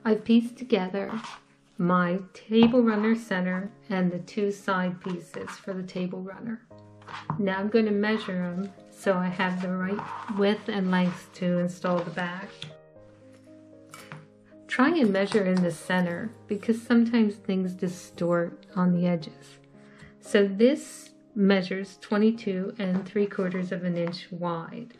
I've pieced together my table runner center and the two side pieces for the table runner. Now I'm going to measure them so I have the right width and length to install the back. Try and measure in the center because sometimes things distort on the edges. So this measures 22 3/4 of an inch wide.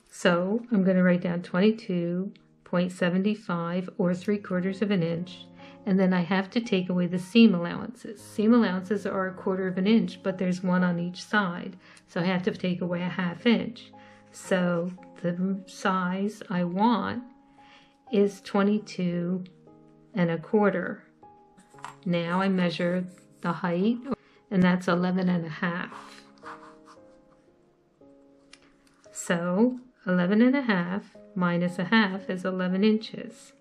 So I'm going to write down 22.75 or 3/4 of an inch, and then I have to take away the seam allowances. Seam allowances are 1/4 of an inch, but there's one on each side, so I have to take away a 1/2 inch. So the size I want is 22 1/4. Now I measure the height, and that's 11 1/2. So 11 1/2 minus 1/2 is 11 inches.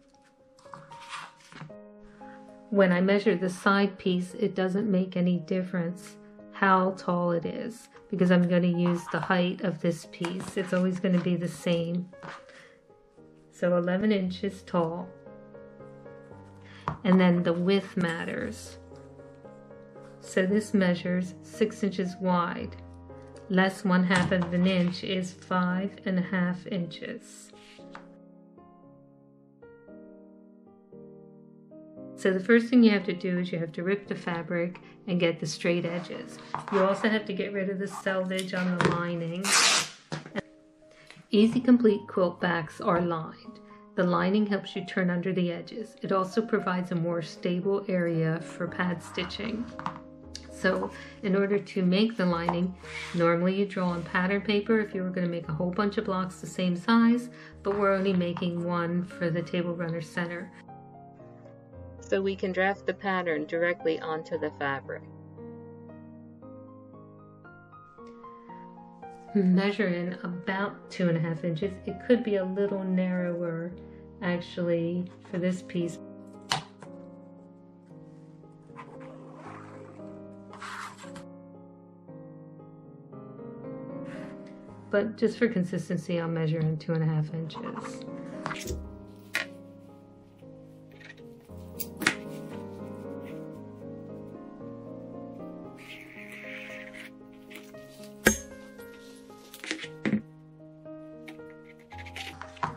When I measure the side piece, it doesn't make any difference how tall it is because I'm going to use the height of this piece. It's always going to be the same. So 11 inches tall. And then the width matters. So this measures 6 inches wide. Less 1/2 of an inch is 5 1/2 inches. So the first thing you have to do is you have to rip the fabric and get the straight edges. You also have to get rid of the selvage on the lining. Easy Complete quilt backs are lined. The lining helps you turn under the edges. It also provides a more stable area for pad stitching. So in order to make the lining, normally you draw on pattern paper if you were going to make a whole bunch of blocks the same size, but we're only making one for the table runner center. So we can draft the pattern directly onto the fabric. Measure in about 2 1/2 inches. It could be a little narrower actually for this piece. But just for consistency, I'll measure in 2 1/2 inches.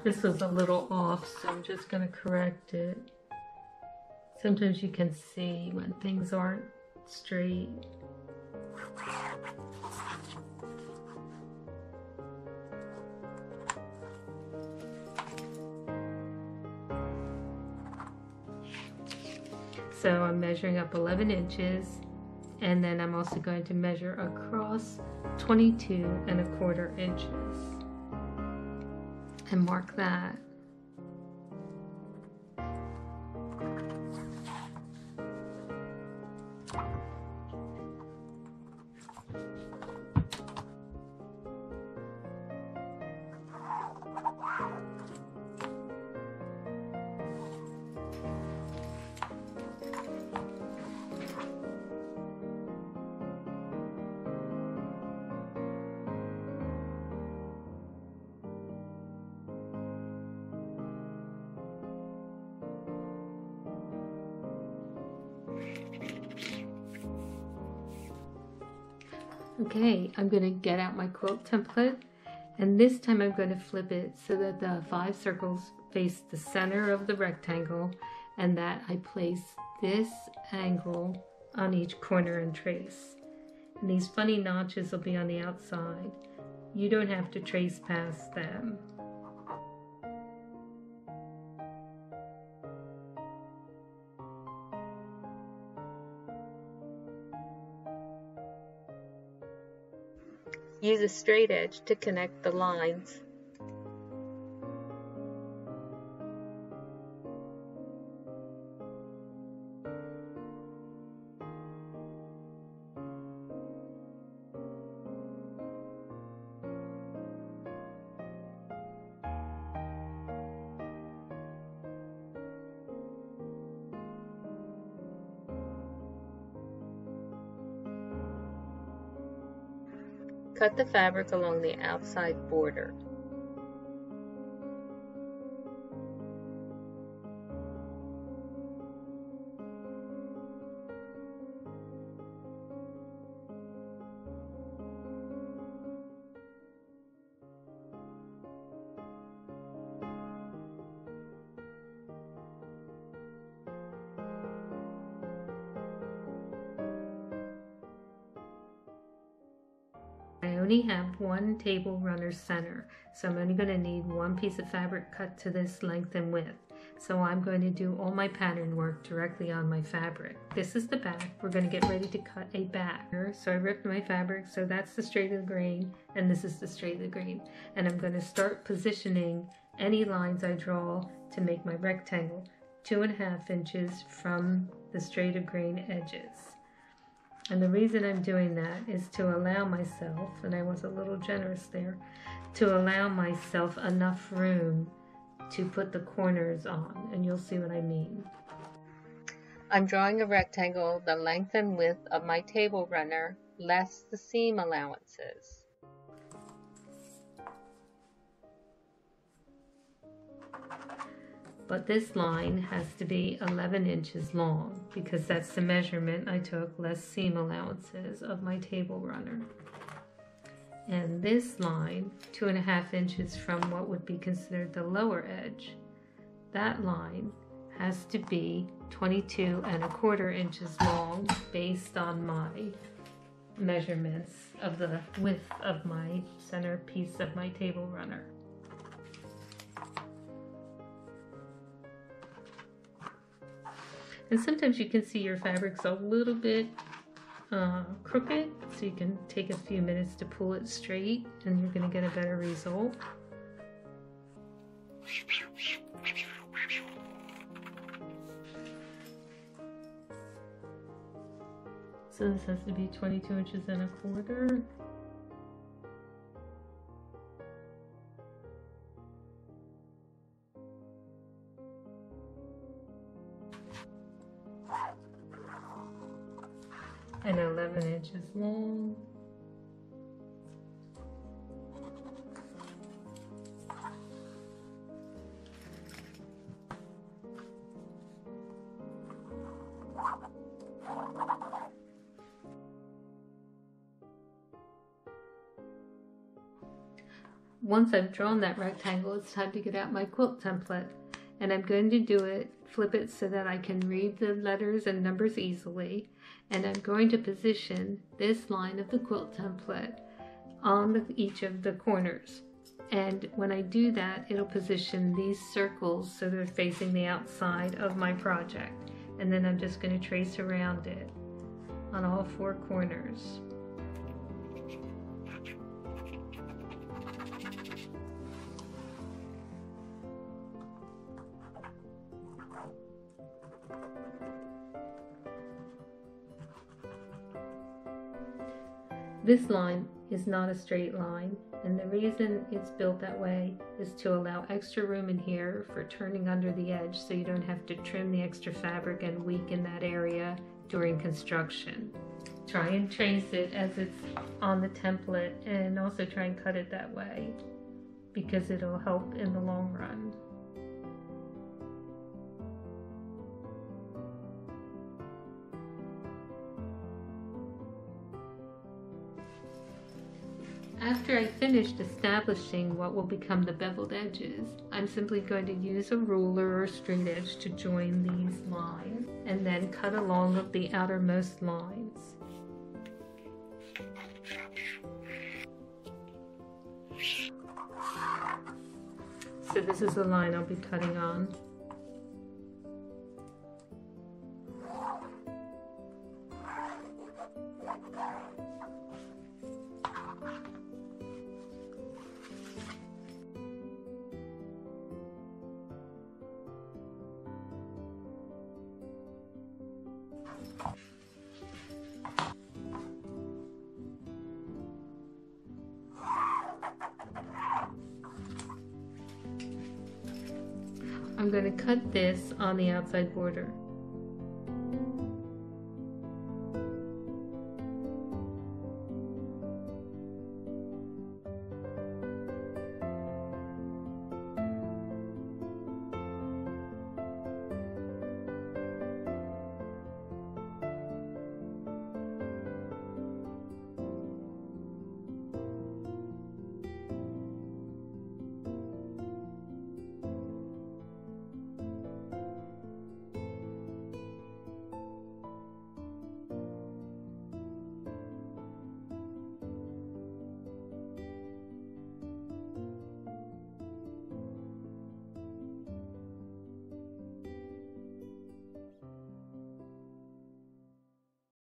This was a little off, so I'm just going to correct it. Sometimes you can see when things aren't straight. So I'm measuring up 11 inches, and then I'm also going to measure across 22 1/4 inches and mark that. Okay, I'm going to get out my quilt template, and this time I'm going to flip it so that the 5 circles face the center of the rectangle and that I place this angle on each corner and trace. And these funny notches will be on the outside. You don't have to trace past them. Use a straight edge to connect the lines. Cut the fabric along the outside border. I only have one table runner center, so I'm only going to need one piece of fabric cut to this length and width. So I'm going to do all my pattern work directly on my fabric. This is the back. We're going to get ready to cut a back. So I ripped my fabric, so that's the straight of the grain, and this is the straight of the grain. And I'm going to start positioning any lines I draw to make my rectangle 2.5 inches from the straight of grain edges. And the reason I'm doing that is to allow myself, and I was a little generous there, to allow myself enough room to put the corners on, and you'll see what I mean. I'm drawing a rectangle the length and width of my table runner, less the seam allowances. But this line has to be 11 inches long because that's the measurement I took, less seam allowances of my table runner. And this line, 2.5 inches from what would be considered the lower edge, that line has to be 22.25 inches long based on my measurements of the width of my center piece of my table runner. And sometimes you can see your fabric's a little bit crooked, so you can take a few minutes to pull it straight and you're going to get a better result. So this has to be 22.25 inches. And 11 inches long. Once I've drawn that rectangle, it's time to get out my quilt template. And I'm going to do it, flip it so that I can read the letters and numbers easily. And I'm going to position this line of the quilt template on each of the corners. And when I do that, it'll position these circles so they're facing the outside of my project. And then I'm just going to trace around it on all 4 corners. This line is not a straight line, and the reason it's built that way is to allow extra room in here for turning under the edge so you don't have to trim the extra fabric and weaken that area during construction. Try and trace it as it's on the template, and also try and cut it that way because it'll help in the long run. After I finished establishing what will become the beveled edges, I'm simply going to use a ruler or straight edge to join these lines and then cut along of the outermost lines. So this is the line I'll be cutting on. I'm going to cut this on the outside border.